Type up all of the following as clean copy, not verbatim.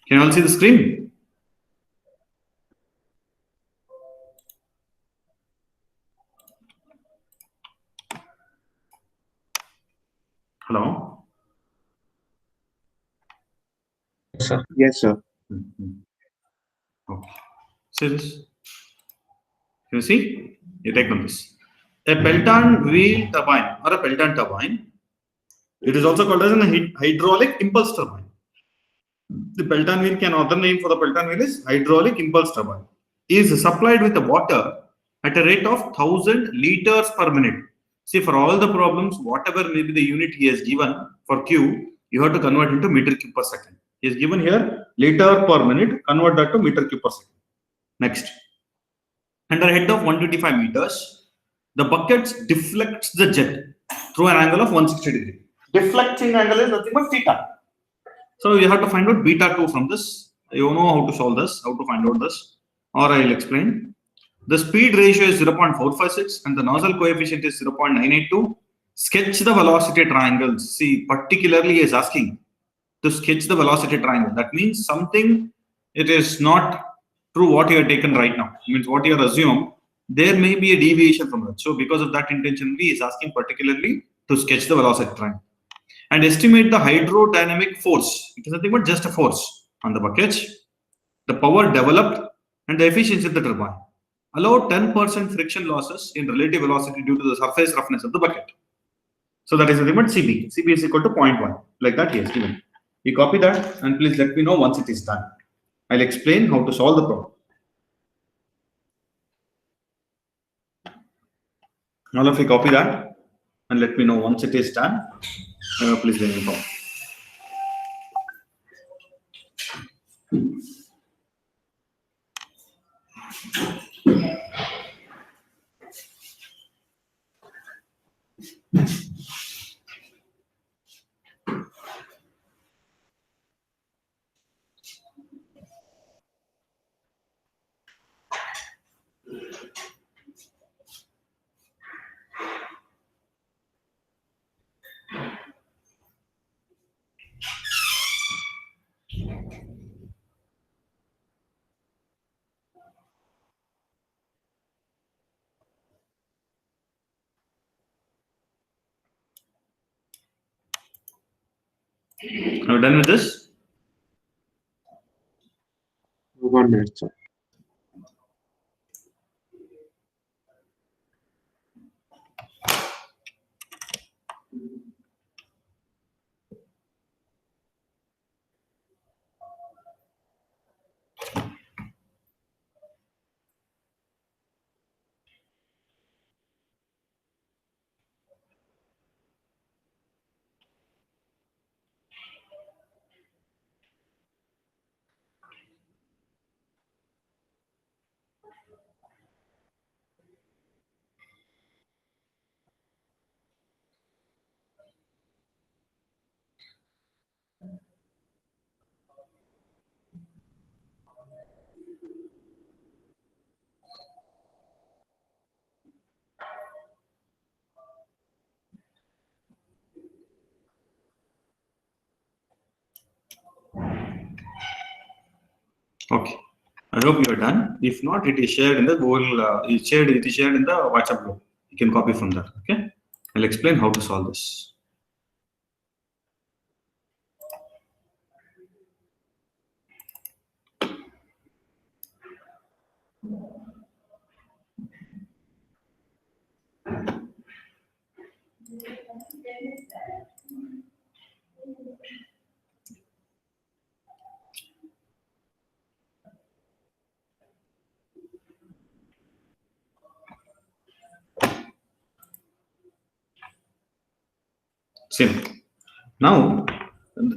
Can you all see the screen? Hello? Yes, sir. Yes, sir. Okay. See this? Can you see? You take notice. A Pelton wheel turbine or a Pelton turbine, it is also called as a hydraulic impulse turbine. The Pelton wheel, other name for the Pelton wheel is hydraulic impulse turbine. Is supplied with the water at a rate of 1000 liters per minute. See, for all the problems, whatever may be the unit he has given for Q, you have to convert into meter cube per second. He is given here liter per minute, convert that to meter cube per second. Next, under a head of 125 meters, the bucket deflects the jet through an angle of 160 degree. Deflecting angle is nothing but theta. So you have to find out beta 2 from this. You know how to solve this, how to find out this, or I will explain. The speed ratio is 0.456 and the nozzle coefficient is 0.982. Sketch the velocity triangles. See, particularly he is asking to sketch the velocity triangle. That means something, it is not true what you have taken right now. It means what you have assumed, there may be a deviation from that. So because of that intention, he is asking particularly to sketch the velocity triangle. And estimate the hydrodynamic force. It is nothing but just a force on the bucket, the power developed, and the efficiency of the turbine. Allow 10% friction losses in relative velocity due to the surface roughness of the bucket. So that is nothing but CB. CB is equal to 0.1. Like that, he has given. You copy that and please let me know once it is done. I'll explain how to solve the problem. All of you copy that and let me know once it is done. Please let me know. Are you done with this? 1 minute, sir. Okay. I hope you are done. If not, it is shared in the Google. It is shared in the WhatsApp group. You can copy from there. Okay. I'll explain how to solve this. Same. Now,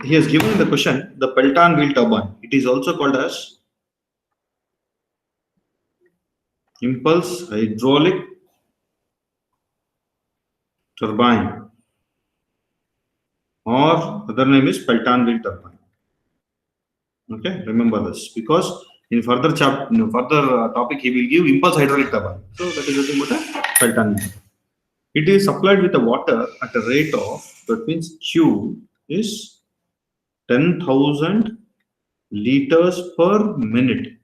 he has given the question the Pelton wheel turbine. It is also called as impulse hydraulic turbine, or other name is Pelton wheel turbine. Okay, remember this because in further topic he will give impulse hydraulic turbine. So that is nothing but a Pelton wheel. It is supplied with the water at a rate of, that means Q is 10,000 liters per minute.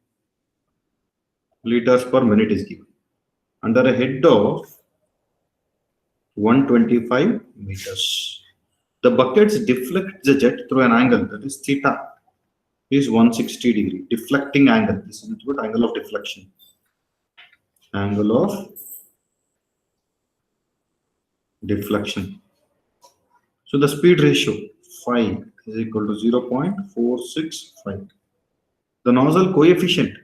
Liters per minute is given under a head of 125 meters. The buckets deflect the jet through an angle, that is theta is 160 degree. Deflecting angle. This is what angle of deflection. Angle of deflection. So the speed ratio phi is equal to 0.465. The nozzle coefficient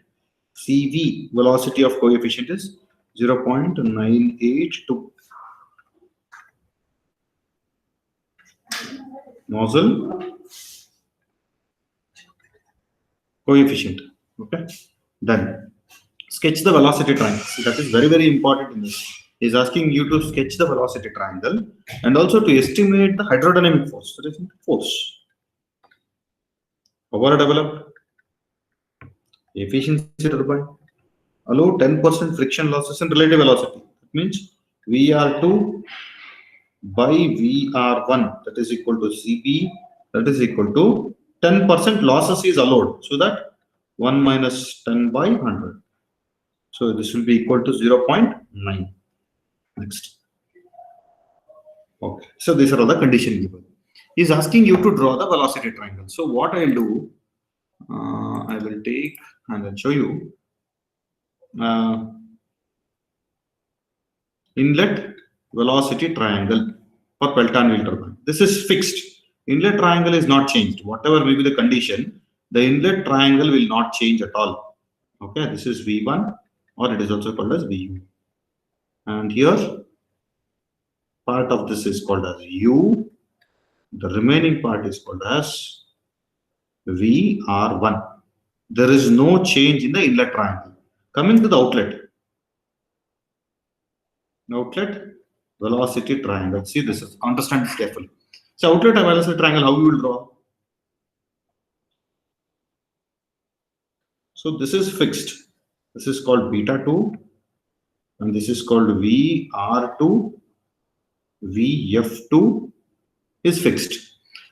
CV, velocity of coefficient, is 0.982. Nozzle coefficient. Okay. Then sketch the velocity triangle. See, that is very, very important in this. He's asking you to sketch the velocity triangle and also to estimate the hydrodynamic force. That is force. Power developed. Efficiency turbine. Allow 10% friction losses in relative velocity. That means VR2 by VR1, that is equal to CB, that is equal to 10% losses is allowed. So that 1 minus 10 by 100. So this will be equal to 0.9. Next. Okay. So these are all the condition given. He is asking you to draw the velocity triangle. So what I will do, I will take and I'll show you. Inlet velocity triangle for Pelton wheel turbine. This is fixed. Inlet triangle is not changed. Whatever may be the condition, the inlet triangle will not change at all. Okay, this is V1, or it is also called as VU. And here, part of this is called as U. The remaining part is called as VR1. There is no change in the inlet triangle. Coming to the outlet. Outlet velocity triangle. See, this is, understand this carefully. So outlet velocity triangle, how you will draw? So this is fixed. This is called beta 2 and this is called VR2. VF2 is fixed.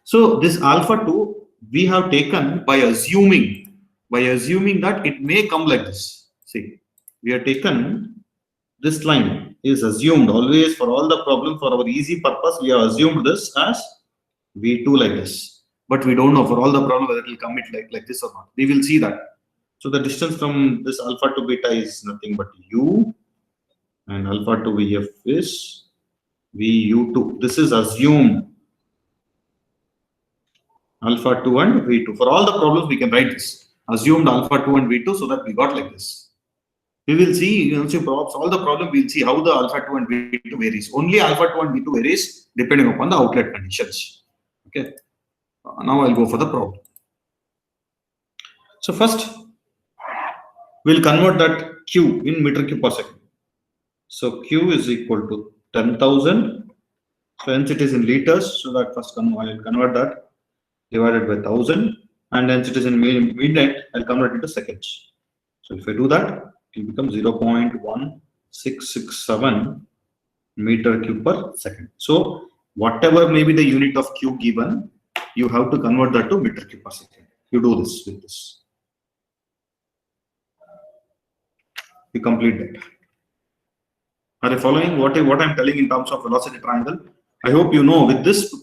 So this alpha 2 we have taken by assuming that it may come like this. See, we have taken this line is assumed always for all the problem. For our easy purpose, we have assumed this as V2 like this, but we don't know for all the problem whether it will come like this or not. We will see that. So the distance from this alpha to beta is nothing but U, and alpha to VF is VU2. This is assumed alpha 2 and V2. For all the problems, we can write this assumed alpha 2 and V2 so that we got like this. We will see, once you solve the problem, we will see how the alpha 2 and V2 varies. Only alpha 2 and V2 varies depending upon the outlet conditions. Okay. Now I'll go for the problem. So first, we'll convert that Q in meter cube per second. So Q is equal to 10,000. So hence it is in liters. So that first I will convert that divided by 1,000. And hence it is in minute. I'll convert it to seconds. So if I do that, it will become 0.1667 meter cube per second. So whatever may be the unit of Q given, you have to convert that to meter cube per second. You do this with this. You complete that. Are you following what I'm telling in terms of velocity triangle? I hope you know with this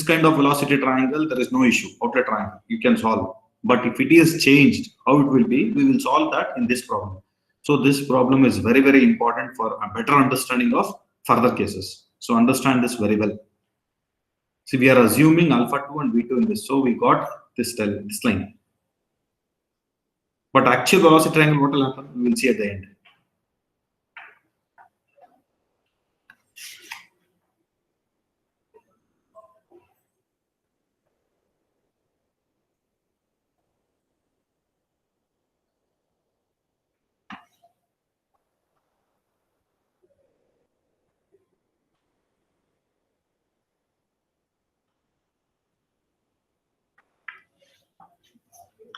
kind of velocity triangle, there is no issue. Outlet triangle, you can solve. But if it is changed, how it will be, we will solve that in this problem. So this problem is very, very important for a better understanding of further cases. So understand this very well. See, we are assuming alpha 2 and V2 in this. So we got this line. But actual velocity triangle, what will happen? We will see at the end.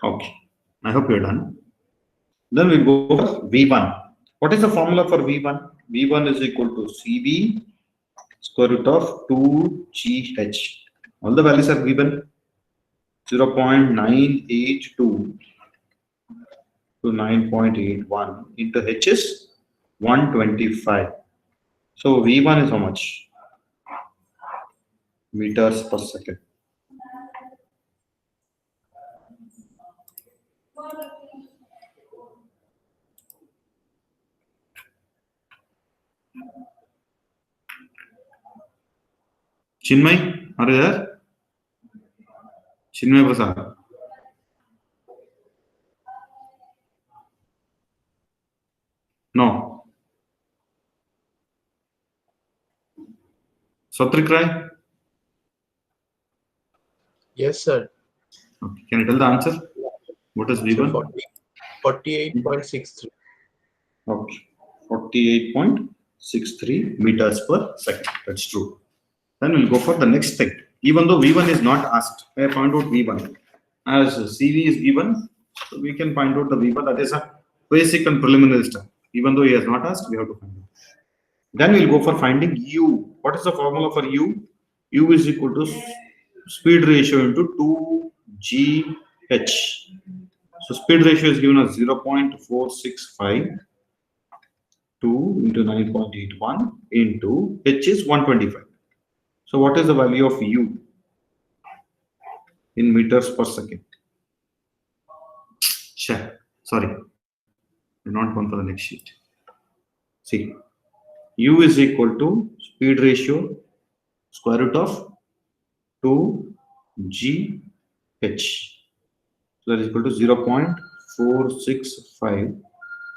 Okay, I hope you're done. Then we'll go for V1. What is the formula for V1? V1 is equal to CB square root of 2GH. All the values are given. 0.982 to 9.81 into H is 125. So V1 is how much? Meters per second. Chinmay, are you there? Chinmay Prasad. No. Satrik Rai? Yes, sir. Okay. Can you tell the answer? What is So V1? 48.63. Okay. 48.63 meters per second. That's true. Then we'll go for the next thing. Even though V1 is not asked, I find out V1. As CV is given, so we can find out the V1. That is a basic and preliminary step. Even though he has not asked, we have to find out. Then we'll go for finding U. What is the formula for U? U is equal to speed ratio into 2GH. So speed ratio is given as 0.465 2 into 9.81 into H is 125. So what is the value of U in meters per second? Sure. Sorry. Do not go for the next sheet. See, U is equal to speed ratio square root of 2GH. So that is equal to 0.465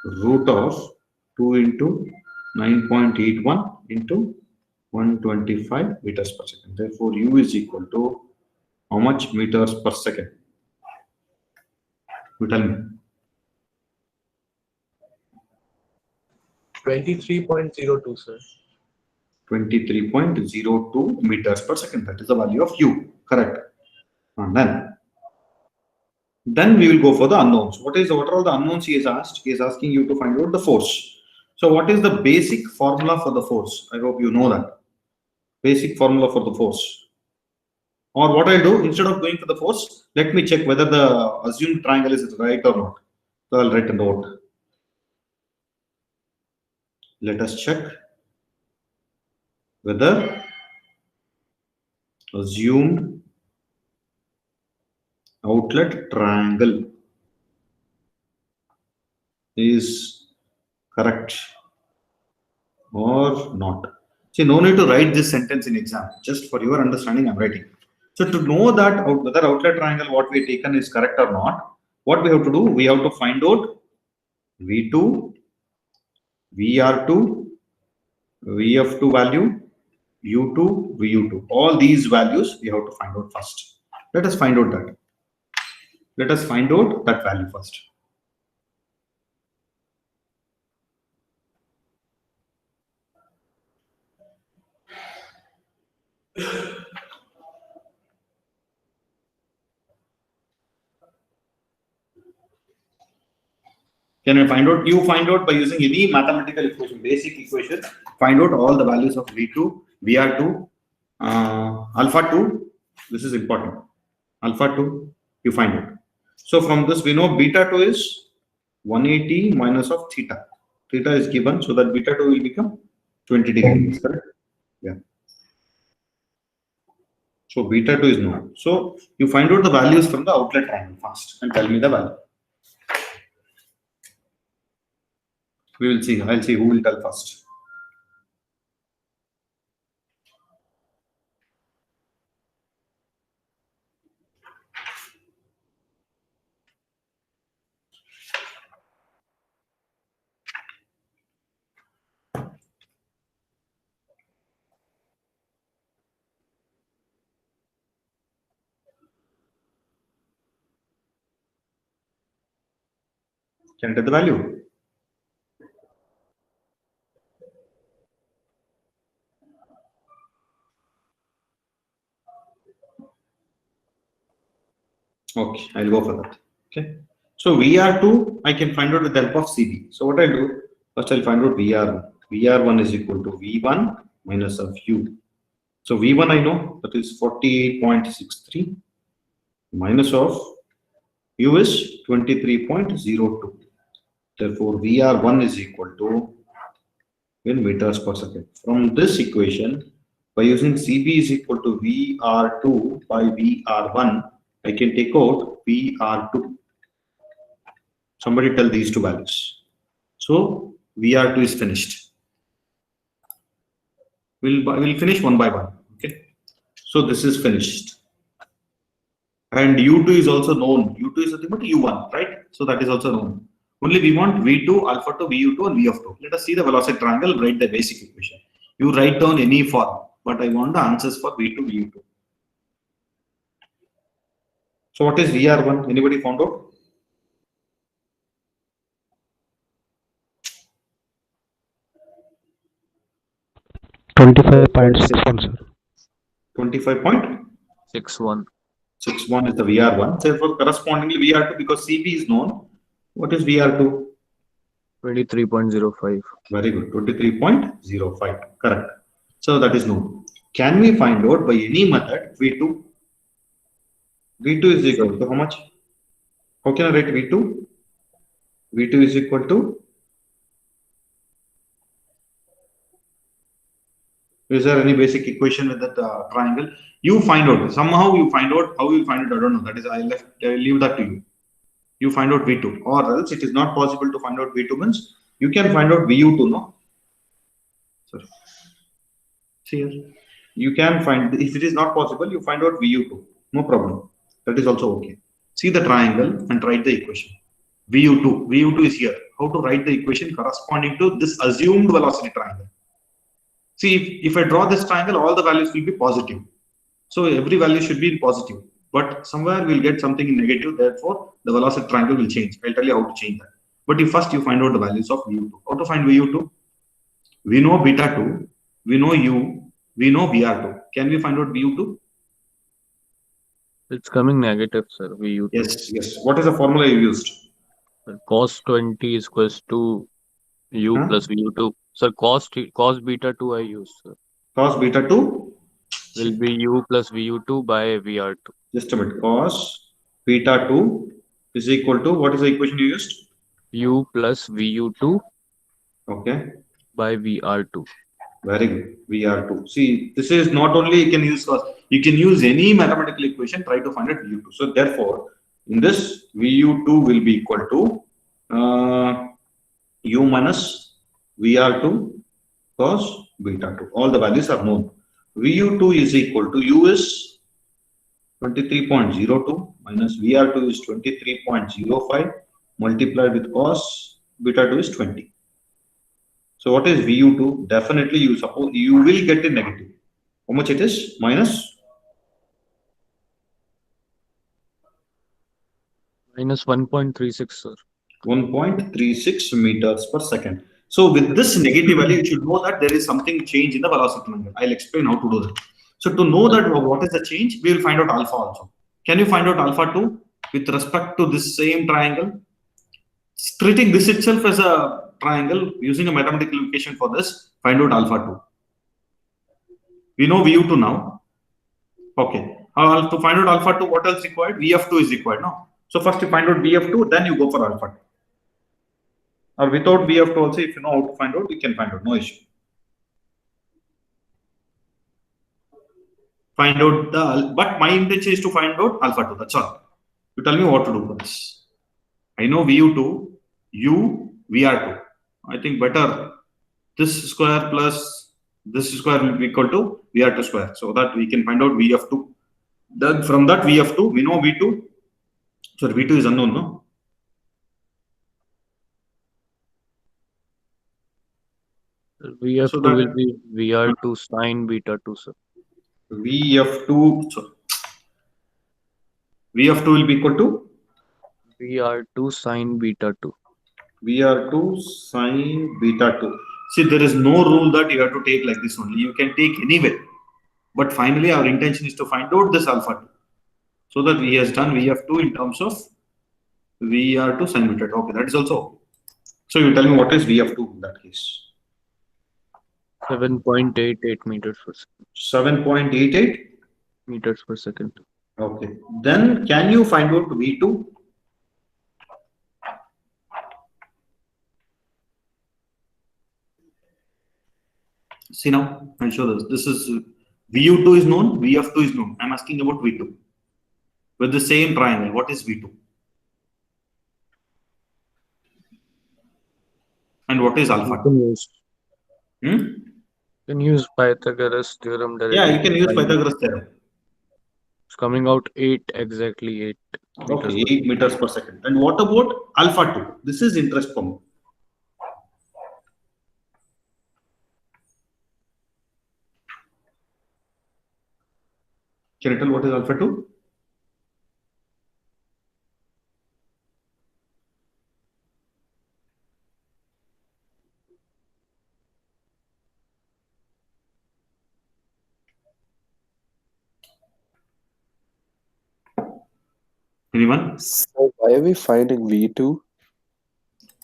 root of 2 into 9.81 into 125 meters per second. Therefore, U is equal to how much meters per second? You tell me. 23.02, sir. 23.02 meters per second. That is the value of U. Correct. And then we will go for the unknowns. What are all the unknowns he has asked? He is asking you to find out the force. So what is the basic formula for the force? I hope you know that. Basic formula for the force. Or what I'll do, instead of going for the force, let me check whether the assumed triangle is right or not. So I'll write a note. Let us check whether assumed outlet triangle is correct or not. See, no need to write this sentence in exam. Just for your understanding, I'm writing. So to know that whether outlet triangle what we taken is correct or not, what we have to do? We have to find out V2, VR2, VF2 value, U2, VU2. All these values we have to find out first. Let us find out that. Let us find out that value first. Can I find out? You find out by using any mathematical equation, basic equation. Find out all the values of V2, VR2, alpha 2. This is important. Alpha 2, you find out. So from this, we know beta 2 is 180 minus of theta. Theta is given, so that beta 2 will become 20 degrees, correct? Yeah. So beta 2 is known. So you find out the values from the outlet triangle first and tell me the value. We will see. I'll see who will tell first. Can I tell the value? Okay, I'll go for that. Okay. So VR2, I can find out with the help of CV. So what I'll do, first I'll find out VR1. VR1 is equal to V1 minus of U. So V1 I know, that is 48.63 minus of U is 23.02. Therefore, VR1 is equal to in meters per second. From this equation, by using CB is equal to VR2 by VR1, I can take out VR2. Somebody tell these two values. So VR2 is finished. We'll finish one by one. Okay. So this is finished. And U2 is also known. U2 is nothing but U1, right? So that is also known. Only we want V2, alpha 2, VU2, and V of 2. Let us see the velocity triangle, write the basic equation. You write down any form, but I want the answers for V2, VU2. So what is VR1? Anybody found out? $25.61, sir. 25.61 61. is the VR1. Therefore, correspondingly VR2, because CB is known. What is VR2? 23.05. Very good. 23.05. Correct. So that is known. Can we find out by any method V2? V2 is equal to how much? How can I write V2? V2 is equal to. Is there any basic equation with that triangle? You find out. Somehow you find out. How you find it, I don't know. That is, I leave that to you. You find out V2, or else it is not possible to find out V2 means you can find out VU2, no? Sorry. See here. You can find, if it is not possible, you find out VU2. No problem. That is also okay. See the triangle and write the equation. VU2. VU2 is here. How to write the equation corresponding to this assumed velocity triangle? See, if I draw this triangle, all the values will be positive. So every value should be positive. But somewhere we'll get something in negative. Therefore, the velocity triangle will change. I'll tell you how to change that. But first you find out the values of VU2. How to find VU2? We know beta 2. We know U. We know VR2. Can we find out VU2? It's coming negative, sir. VU2. Yes, yes. What is the formula you used? Cos 20 is equals to U Huh? plus VU2. Sir, cos beta 2 I use, sir. Cos beta 2? Will be U plus VU2 by VR2. Just a minute. Cos beta 2 is equal to, what is the equation you used? U plus VU2 Okay. by VR2. Very good. VR2. See, this is not only you can use cos, you can use any mathematical equation, try to find out VU2. So therefore, in this, VU2 will be equal to U minus VR2 cos beta 2. All the values are known. VU2 is equal to U is 23.02 minus VR2 is 23.05 multiplied with cos beta 2 is 20. So what is VU2? Definitely you suppose you will get a negative. How much it is? Minus Minus 1.36, sir. 1.36 meters per second. So with this negative value, you should know that there is something change in the velocity triangle. I'll explain how to do that. So to know that what is the change, we will find out alpha also. Can you find out alpha 2 with respect to this same triangle? Treating this itself as a triangle, using a mathematical equation for this, find out alpha 2. We know VU2 now. Okay. To find out alpha 2, what else required? VF2 is required now. So first you find out VF2, then you go for alpha 2. Or without VF2 also, if you know how to find out, you can find out, no issue. Find out but my intention is to find out alpha 2, that's all. You tell me what to do for this. I know VU2, U, VR2. I think better this square plus this square will be equal to VR2 square. So that we can find out VF2. Then from that VF2, we know V2. So V2 is unknown, no? VF2 So that- will be VR2 sine beta 2, sir. VF2, sorry. VF2 will be equal to VR2 sine beta 2. VR2 sine beta 2. See, there is no rule that you have to take like this only. You can take anywhere. But finally, our intention is to find out this alpha 2. So that we has done VF2 in terms of VR2 sine beta 2. Okay, that is also okay. So you tell me what is VF2 in that case? 7.88 meters per second. 7.88 Meters per second. Okay. Then can you find out V2? See now, I'll show this. This is VU2 is known, VF2 is known. I'm asking about V2. With the same triangle, what is V2? And what is You alpha can 2? use Pythagoras theorem Yeah, directly you can to use find it. Pythagoras theorem. It's coming out 8 meters Okay, per 8 meters per second. And what about alpha 2? This is interest for me. Can you tell what is alpha 2? Anyone? So why are we finding V2?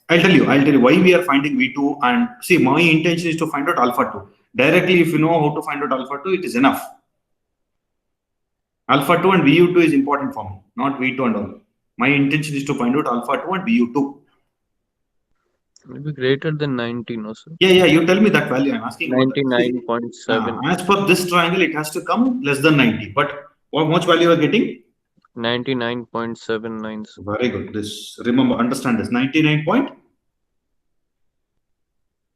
I'll tell you why we are finding V2. And see, my intention is to find out alpha 2. Directly, if you know how to find out alpha 2, it is enough. Alpha 2 and VU2 is important for me, not V2 and all. My intention is to find out alpha 2 and VU2. Maybe greater than 90, no sir? Yeah, you tell me that value. I'm asking about that. See, 99.7. as per this triangle, it has to come less than 90. But how much value you are getting? 99.79. Very good. This, remember, understand this. 79.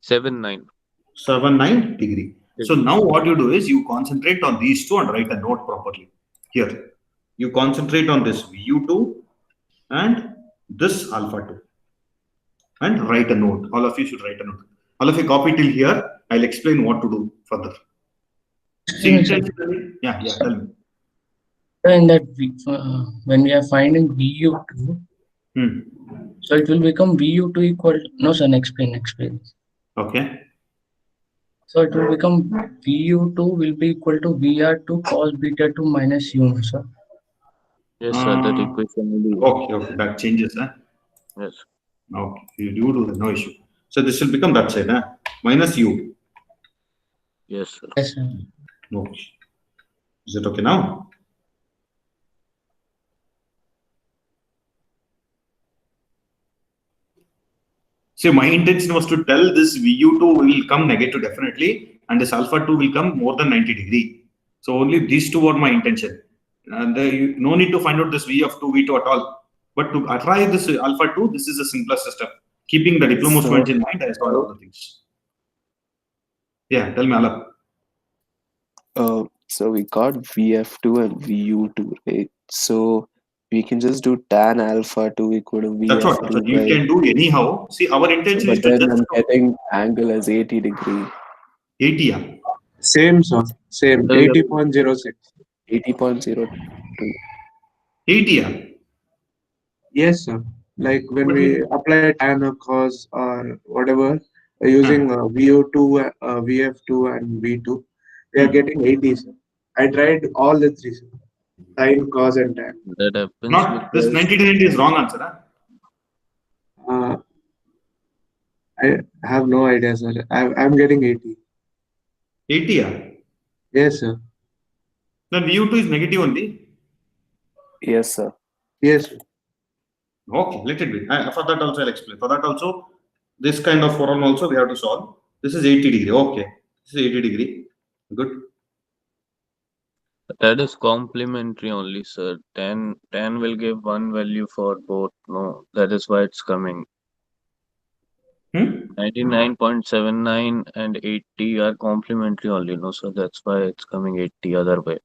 99.79 degree. So now what you do is you concentrate on these two and write a note properly. Here, you concentrate on this VU2 and this alpha 2 and write a note. All of you should write a note. All of you copy till here. I'll explain what to do further. See, intentionally, yeah, tell me. In that when we are finding VU2, so it will become VU2 equal. No, sir. Explain. Okay. So it will become VU2 will be equal to VR2 cos beta 2 minus U, no, sir. Yes, sir. That equation will be. Okay. That changes, huh? Yes. Okay. You do that, no issue. So this will become that side, huh? Minus U. Yes, sir. Yes, sir. Okay. Is it okay now? See, my intention was to tell this VU2 will come negative definitely, and this alpha 2 will come more than 90 degree. So only these two were my intention. And no need to find out this V of 2, V2 at all. But to try this alpha 2, this is the simplest step. Keeping the diploma students in mind, I saw all the things. Yeah, tell me, Alap. So we got VF2 and VU2, right? So we can just do tan alpha 2 equal to VF2. That's what. So you can do anyhow. See, our intention is But to then just I'm getting angle as 80 degree. 80. Yeah. Same, sir. Same. 80.06. 80.02. 80. Yeah. Yes, sir. Like when we apply tan or cos or whatever, using VO2, VF2, and V2, we are getting 80, sir. I tried all the three, sir. Sin, cos, and tan. That happens Not this because 90 to 90 is wrong answer. Huh? I have no idea, sir. I'm getting 80. 80. Yeah. Yes, sir. Then VU2 is negative only. Yes, sir. Yes, sir. Okay, let it be. For that also I'll explain. For that also, this kind of problem also we have to solve. This is 80 degree. Okay. This is 80 degree. Good. that is complementary only, sir. 10 will give one value for both. No, that is why it's coming. 99.79 and 80 are complementary only. No, so that's why it's coming 80 other way.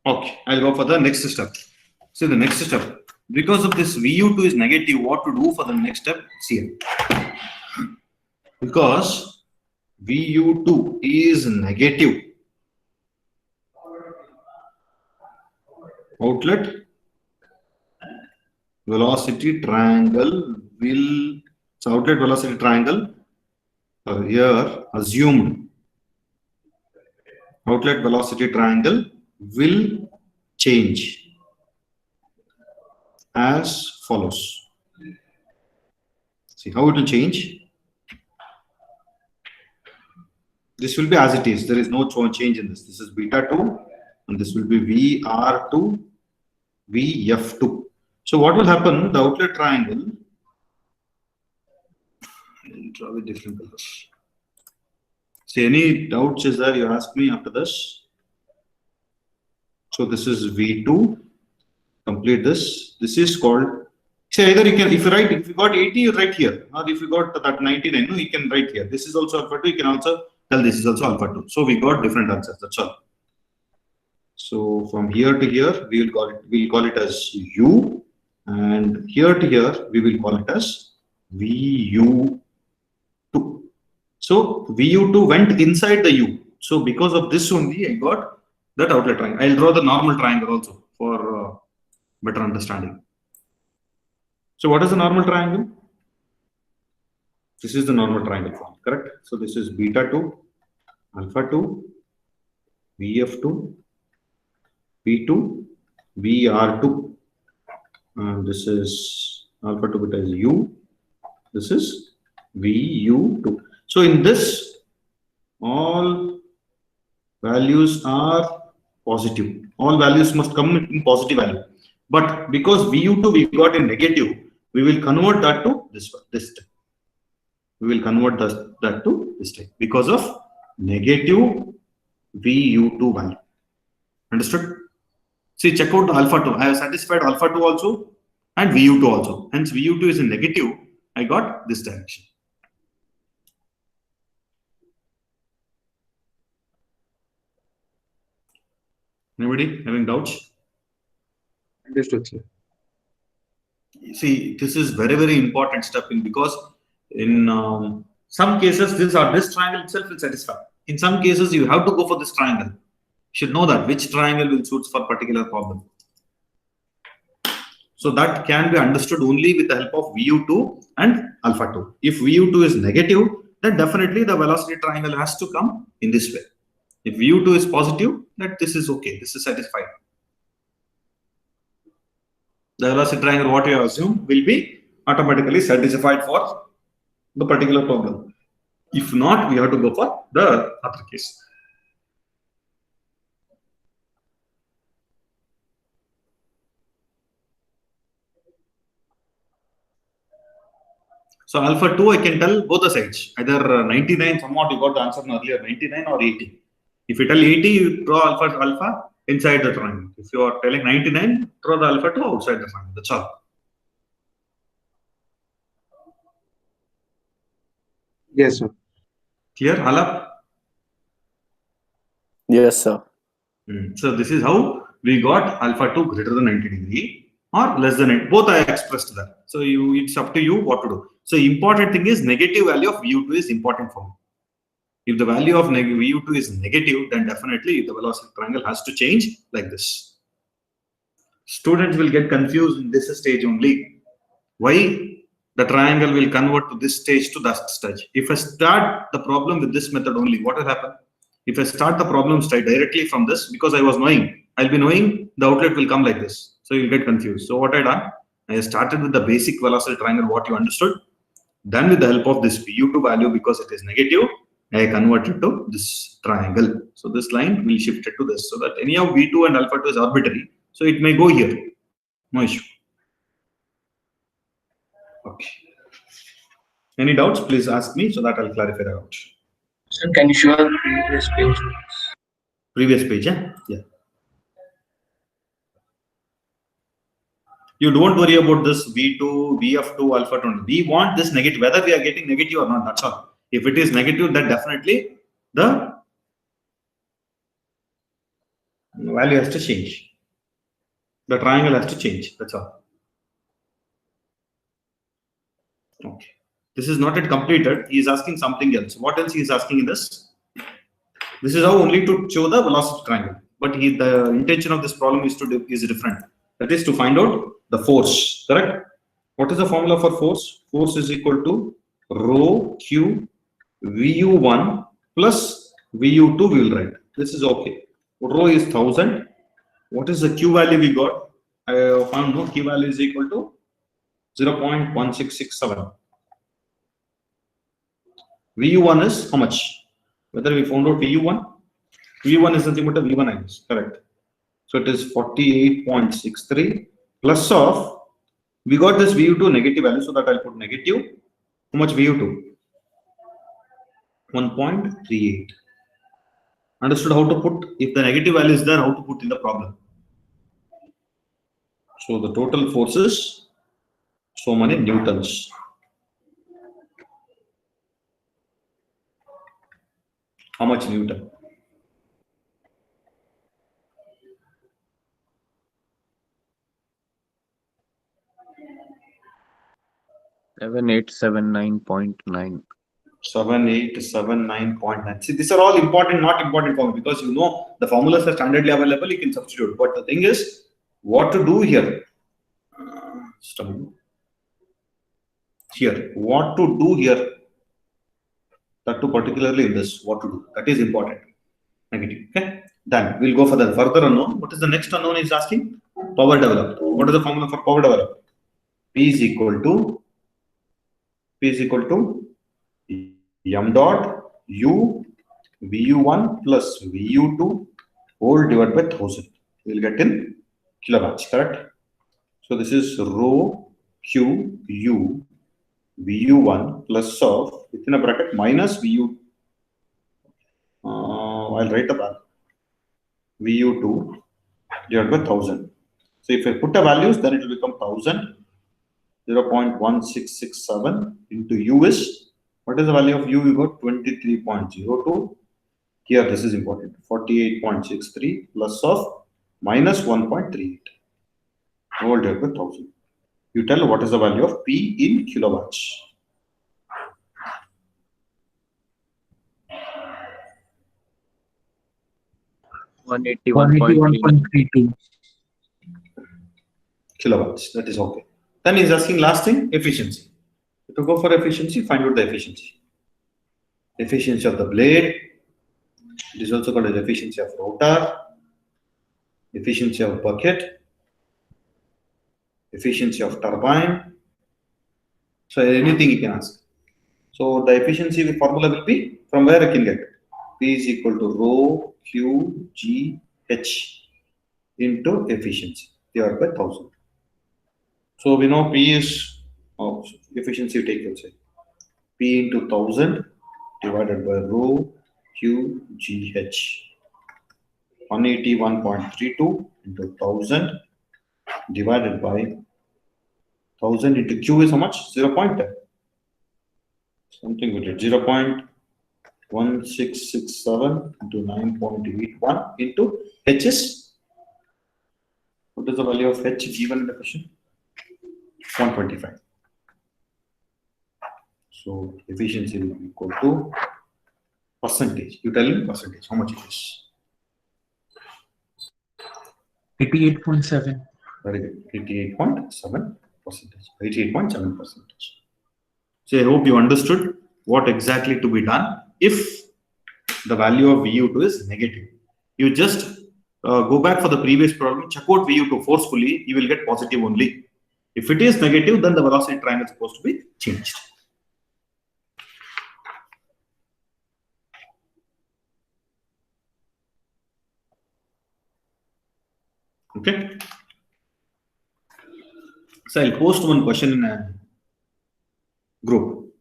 Okay, I'll go for the next step. See the next step. Because of this VU2 is negative, what to do for the next step? See here. Because VU2 is negative, outlet velocity triangle will, so outlet velocity triangle here assumed outlet velocity triangle will change as follows. See how it will change. This will be as it is. There is no change in this. This is beta 2 and this will be VR2, VF2. So what will happen? The outlet triangle, I'll draw with different colors. See, any doubts is there? You ask me after this. So this is V2. Complete this. This is called. Say either you can, if you got 80, you write here, or if you got that 99, no, you can write here. This is also alpha 2. You can also tell this is also alpha 2. So we got different answers. That's all. So from here to here, we'll call it as U, and here to here, we will call it as VU2. So VU2 went inside the U. So because of this only, I got that outlet triangle. I'll draw the normal triangle also for better understanding. So what is the normal triangle? This is the normal triangle form, correct? So this is beta 2, alpha 2, VF2, V2, VR2. And this is alpha 2 beta is U. This is VU2. So in this, all values are positive. All values must come in positive value. But because VU2 we got in negative, we will convert that to this type. We will convert that to this type because of negative VU2 value. Understood? See, check out alpha 2. I have satisfied alpha 2 also and VU2 also. Hence, VU2 is in negative. I got this direction. Anybody having doubts? Understood, sir. See, this is very, very important step in, because in some cases this triangle itself will satisfy. In some cases you have to go for this triangle. You should know that which triangle will suit for particular problem. So that can be understood only with the help of VU2 and alpha 2. If VU2 is negative, then definitely the velocity triangle has to come in this way. If VU2 is positive, that this is okay, this is satisfied. The velocity triangle, what you assume, will be automatically satisfied for the particular problem. If not, we have to go for the other case. So alpha 2, I can tell both the sides. Either 99, somewhat you got the answer earlier, 99 or 80. If you tell 80, you draw alpha inside the triangle. If you are telling 99, draw the alpha 2 outside the triangle. That's all. Yes, sir. Clear, Halap? Yes, sir. So this is how we got alpha 2 greater than 90 degree or less than 8. Both are expressed there. So it's up to you what to do. So important thing is negative value of VU2 is important for me. If the value of VU2 is negative, then definitely the velocity triangle has to change like this. Students will get confused in this stage only. Why the triangle will convert to this stage to that stage? If I start the problem with this method only, what will happen? If I start the problem directly from this, because I was knowing, I'll be knowing the outlet will come like this. So you'll get confused. So what I done? I started with the basic velocity triangle, what you understood. Then with the help of this VU2 value, because it is negative, I converted to this triangle. So this line will shift it to this, so that any of V2 and alpha 2 is arbitrary. So it may go here. No issue. Okay. Any doubts? Please ask me so that I'll clarify the doubt. Sir, can you show the previous page? Previous page, yeah? Yeah. You don't worry about this V2, VF2, alpha 2. We want this negative, whether we are getting negative or not, that's all. If it is negative, then definitely the value has to change. The triangle has to change, that's all. Okay. This is not yet completed. He is asking something else. What else he is asking in this? This is how only to show the velocity triangle. But the intention of this problem is different. That is to find out the force, correct? What is the formula for force? Force is equal to rho Q VU1 plus VU2 we will write. This is okay. Rho is 1000, What is the Q value we got? I found no Q value is equal to 0.1667. VU1 is how much? Whether we found out VU1? VU1 is nothing but a V1 I guess, correct. So it is 48.63 plus of, we got this VU2 negative value, so that I'll put negative. How much VU2? 1.38. Understood how to put, if the negative value is there, how to put in the problem. So the total force is so many newtons. How much Newton? Seven eight seven 9.9. 7879.9. See, these are all important, not important for me, because you know the formulas are standardly available, you can substitute. But the thing is, what to do here? Here, what to do here? That too, particularly in this, what to do? That is important. Negative. Okay. Then we'll go for the further unknown. What is the next unknown? Is asking power developed. What is the formula for power developed? P is equal to m dot u VU1 plus VU2 whole divided by 1000. We'll get in kilowatts, correct? So this is rho Q U VU1 plus of within a bracket minus VU. I'll write the back. VU2 divided by 1000. So if I put the values, then it will become 1000. 0.1667 into U is, what is the value of U? We got 23.02. Here this is important, 48.63 plus of minus 1.38 whole divided by 1000. You tell what is the value of P in kilowatts. One 181.32 kilowatts. That is okay. Then he's asking last thing, efficiency. To go for efficiency, find out the efficiency. Efficiency of the blade. It is also called as efficiency of rotor, efficiency of bucket, efficiency of turbine. So anything you can ask. So the efficiency formula will be, from where I can get it? P is equal to rho Q G H into efficiency divided by 1000. So we know P is efficiency, take it, say P into 1000 divided by rho Q G H. 181.32 into 1000 divided by 1000 into Q is how much? 0.10. Something we did 0.1667 into 9.81 into H is, what is the value of H given in the question? 125. So efficiency will be equal to percentage. You tell me percentage, how much it is? 88.7. Very good. 88.7%. 88.7%. So I hope you understood what exactly to be done if the value of VU2 is negative. You just go back for the previous problem, check out VU2 forcefully, you will get positive only. If it is negative, then the velocity triangle is supposed to be changed. Okay. So I'll post one question in a group.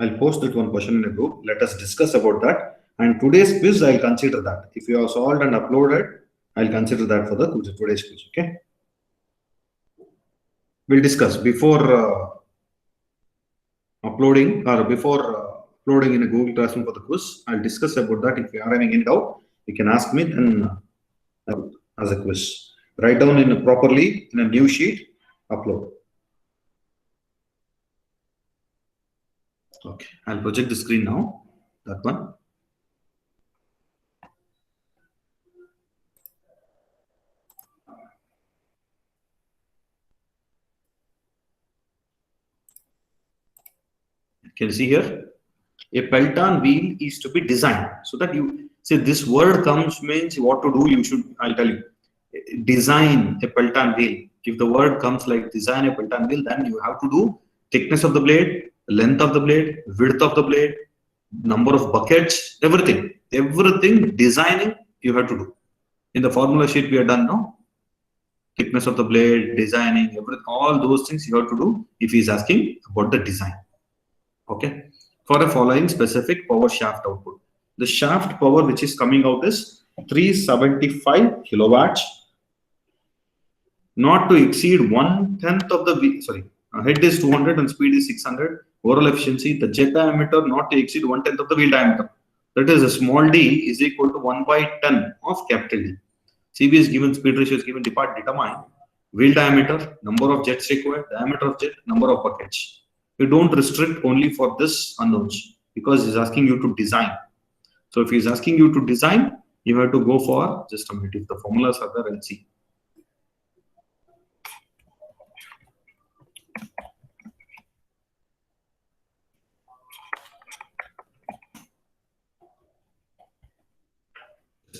I'll post that one question in a group. Let us discuss about that. And today's quiz, I'll consider that. If you have solved and uploaded, I'll consider that for the today's quiz. Okay. We'll discuss before uploading or before uploading in a Google Classroom for the quiz. I'll discuss about that. If you are having any doubt, you can ask me then as a quiz. Write down in properly in a new sheet, upload. Okay, I'll project the screen now. That one. Can you see here? A Pelton wheel is to be designed so that you say this word comes means what to do. You should, I'll tell you. design a Pelton wheel. If the word comes like design a Pelton wheel, then you have to do thickness of the blade, length of the blade, width of the blade, number of buckets, everything designing you have to do. In the formula sheet we are done now. Thickness of the blade, designing, everything, all those things you have to do if he is asking about the design. Okay. For a following specific power shaft output. The shaft power which is coming out is 375 kilowatts, not to exceed 1/10 of the head is 200 and speed is 600. Overall efficiency, the jet diameter not to exceed 1/10 of the wheel diameter. That is, a small d is equal to 1/10 of capital D. CV is given, speed ratio is given, determine wheel diameter, number of jets required, diameter of jet, number of buckets. You don't restrict only for this unknowns because he's asking you to design. So if he's asking you to design, you have to go for, just a minute, if the formulas are there, let's see.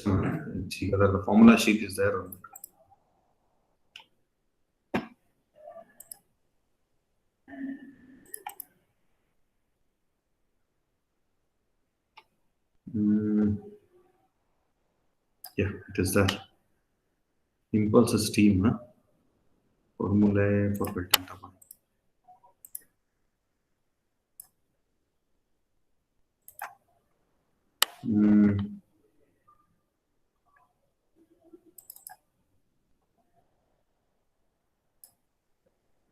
Let's see whether the formula sheet is there or not. Yeah, it is there. Impulse steam, huh? Formula for Pelton turbine.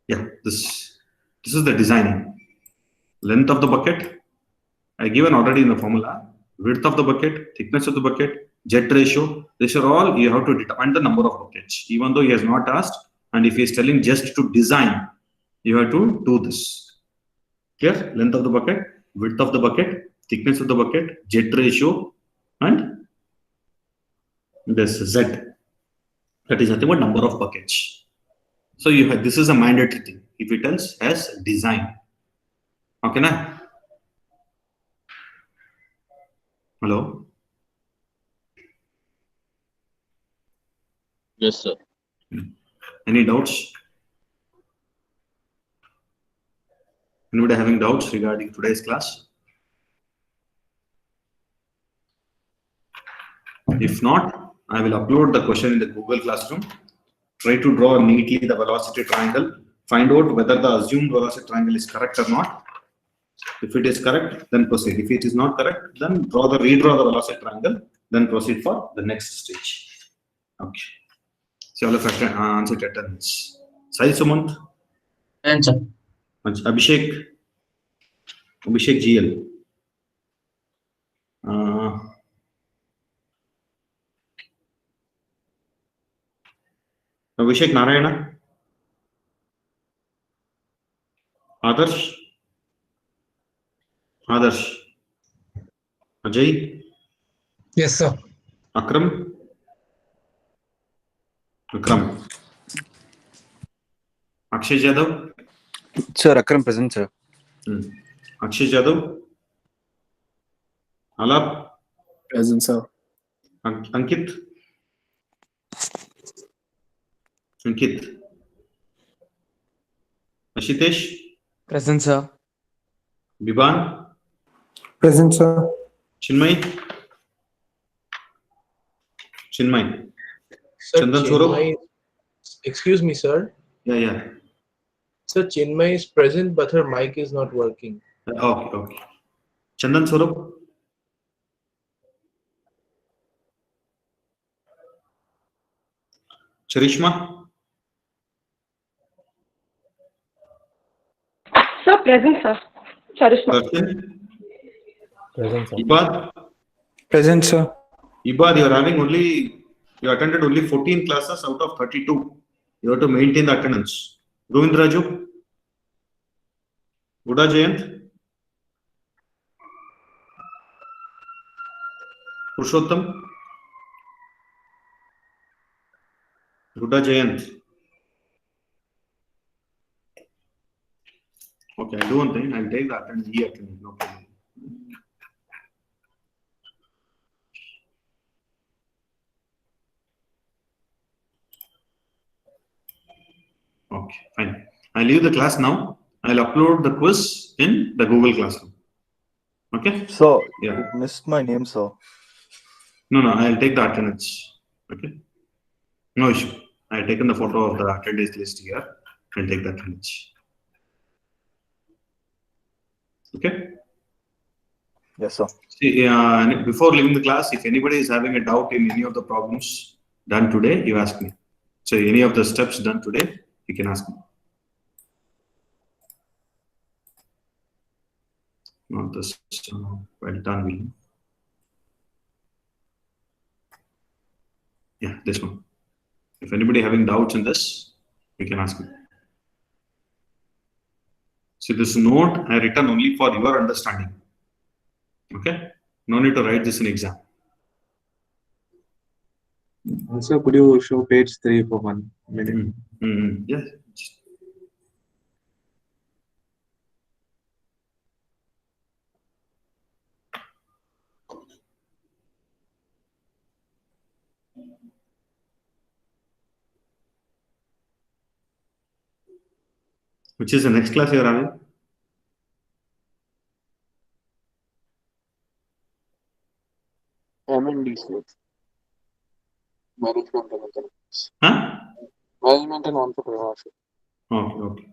Yeah, this is the designing. Length of the bucket, I given already in the formula. Width of the bucket, thickness of the bucket, jet ratio. These are all you have to determine the number of buckets. Even though he has not asked, and if he is telling just to design, you have to do this. Clear? Length of the bucket, width of the bucket, thickness of the bucket, jet ratio, and this Z. That is nothing but number of buckets. So you have, this is a mandatory thing. If it tells as design. Okay, na? Hello? Yes, sir. Any doubts? Anybody having doubts regarding today's class? If not, I will upload the question in the Google Classroom. Try to draw neatly the velocity triangle. Find out whether the assumed velocity triangle is correct or not. If it is correct, then proceed. If it is not correct, then redraw the velocity triangle, then proceed for the next stage. Okay. So all of answer attendance. Sai Sumant. Answer. Abhishek GL. Abhishek Narayana. Adarsh. Ajay. Yes, sir. Akram. Akshay Jadhav. Sir, Akram present, sir. Akshay Jadhav. Alap. Present, sir. Ankit. Ashitesh. Present, sir. Biban. Present, sir. Chinmay. Sir, Chandan Swarup. Chinmay, excuse me, sir. Yeah. Sir, Chinmay is present, but her mic is not working. Okay. Chandan Swarup. Charishma. Sir, present, sir. Charishma. Darshan. Present, sir. Ibad. Present, sir. Ibad, you attended only 14 classes out of 32. You have to maintain the attendance. Govind Raju. Buddha Jayant. Purushottam. Buddha Jayant. Okay, I'll do one thing. I'll take the attendance. No problem. Okay, fine. I'll leave the class now. I'll upload the quiz in the Google Classroom. Okay? So, Yeah. it missed my name, sir. No, I'll take the attendance. Okay? No issue. I've taken the photo of the attendance list here. I'll take the attendance. Okay? Yes, sir. See, before leaving the class, if anybody is having a doubt in any of the problems done today, you ask me. So any of the steps done today, you can ask me. Not this well done, William. Yeah, this one. If anybody having doubts in this, you can ask me. See, this note I written only for your understanding. Okay? No need to write this in exam. Also, could you show page 3 for 1 minute? Yes. Which is the next class you are having? M&D, sir. Management and economics. Huh? Management and entrepreneurship. Okay.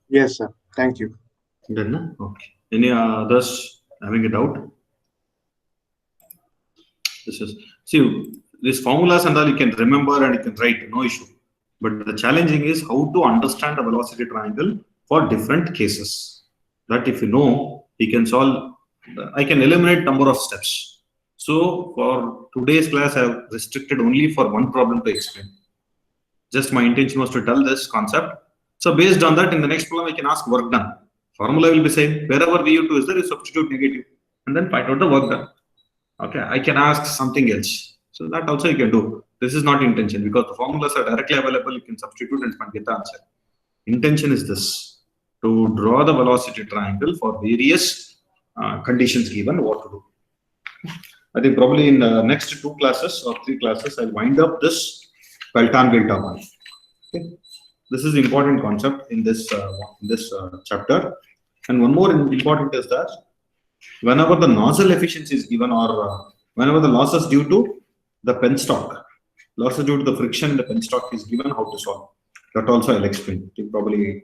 Yes, sir. Thank you. Done? Okay. Any others having a doubt? These formulas and all you can remember and you can write, no issue. But the challenging is how to understand the velocity triangle for different cases. That if you know, you can solve. I can eliminate number of steps. So for today's class, I have restricted only for one problem to explain. Just my intention was to tell this concept. So based on that, in the next problem, I can ask work done. Formula will be same. Wherever VU2 is there, you substitute negative and then find out the work done. Okay, I can ask something else. So that also you can do. This is not intention because the formulas are directly available. You can substitute and get the answer. Intention is this: to draw the velocity triangle for various conditions given. What to do? I think probably in the next 2 classes or 3 classes, I'll wind up this Pelton wheel turbine. Okay. This is the important concept in this chapter. And one more important is that whenever the nozzle efficiency is given or whenever the losses due to the penstock, losses due to the friction in the penstock is given, how to solve. That also I'll explain. I think probably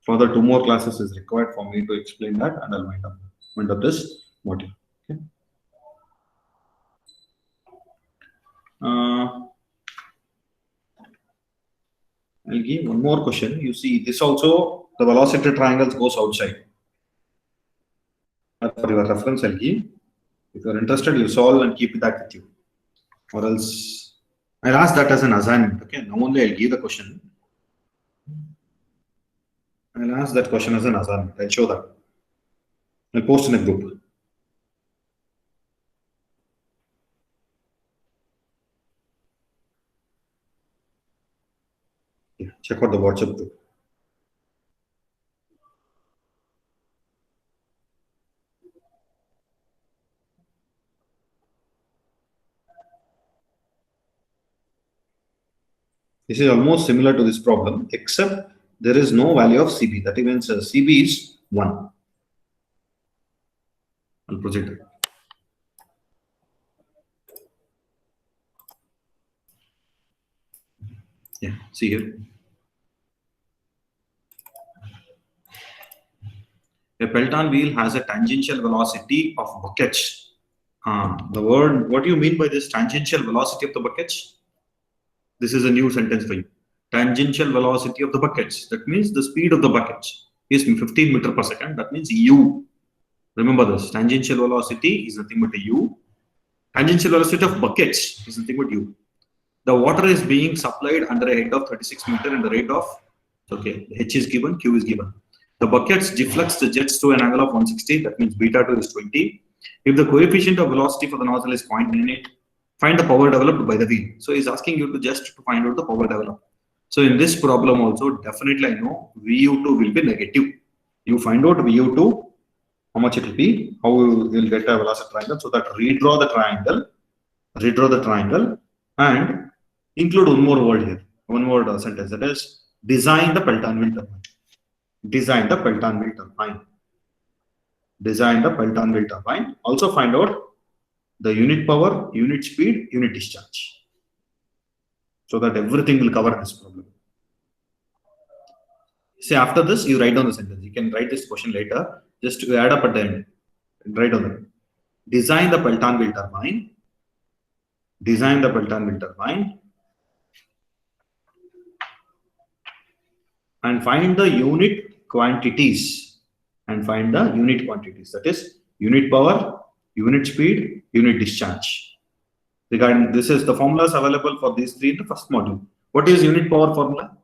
further 2 more classes is required for me to explain that, and I'll wind up this module. Okay. I'll give one more question. You see, this also the velocity triangles goes outside. For your reference, I'll give. If you're interested, you solve and keep that with you. Or else, I'll ask that as an assignment. Okay, now only I'll give the question. I'll ask that question as an assignment. I'll show that. I'll post in a group. Yeah, check out the WhatsApp group. This is almost similar to this problem, except there is no value of CB. That means CB is 1. I'll project it. Yeah, see here. A Pelton wheel has a tangential velocity of buckets. What do you mean by this tangential velocity of the buckets? This is a new sentence for you. Tangential velocity of the buckets. That means the speed of the buckets is 15 meters per second. That means U. Remember this. Tangential velocity is nothing but a U. Tangential velocity of buckets is nothing but U. The water is being supplied under a head of 36 meters and the rate of, okay, H is given, Q is given. The buckets deflects the jets to an angle of 160. That means beta 2 is 20. If the coefficient of velocity for the nozzle is 0.98, find the power developed by the wheel. So he's asking you to just find out the power developed. So in this problem also, definitely I know VU2 will be negative. You find out VU2, how much it will be, how you will get a velocity triangle. So that redraw the triangle and include one more word here, one more sentence, that is design the Pelton wheel turbine. Design the Pelton wheel turbine. Design the Pelton wheel turbine. Also find out the unit power, unit speed, unit discharge. So that everything will cover this problem. Say after this, you write down the sentence. You can write this question later. Just to add up at the end. Write down it. Design the Pelton wheel turbine. Design the Pelton wheel turbine. And find the unit quantities. That is unit power, unit speed, unit discharge. Regarding this is the formulas available for these three in the first module. What is unit power formula?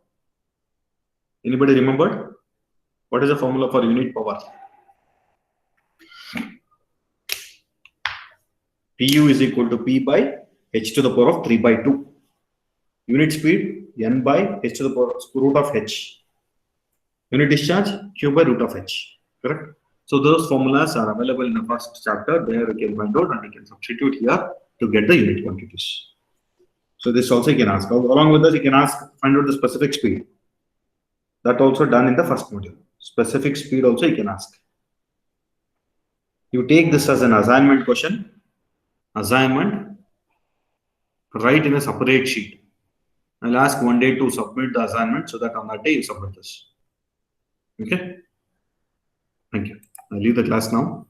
Anybody remembered? What is the formula for unit power? PU is equal to P by H to the power of 3 by 2. Unit speed, N by H to the power of root of H. Unit discharge, Q by root of H. Correct? So those formulas are available in the first chapter. There you can find out and you can substitute here to get the unit quantities. So this also you can ask. Along with this, you can find out the specific speed. That also done in the first module. Specific speed also you can ask. You take this as an assignment question. Assignment. Write in a separate sheet. I'll ask one day to submit the assignment so that on that day you submit this. Okay? Thank you. I'll leave the class now.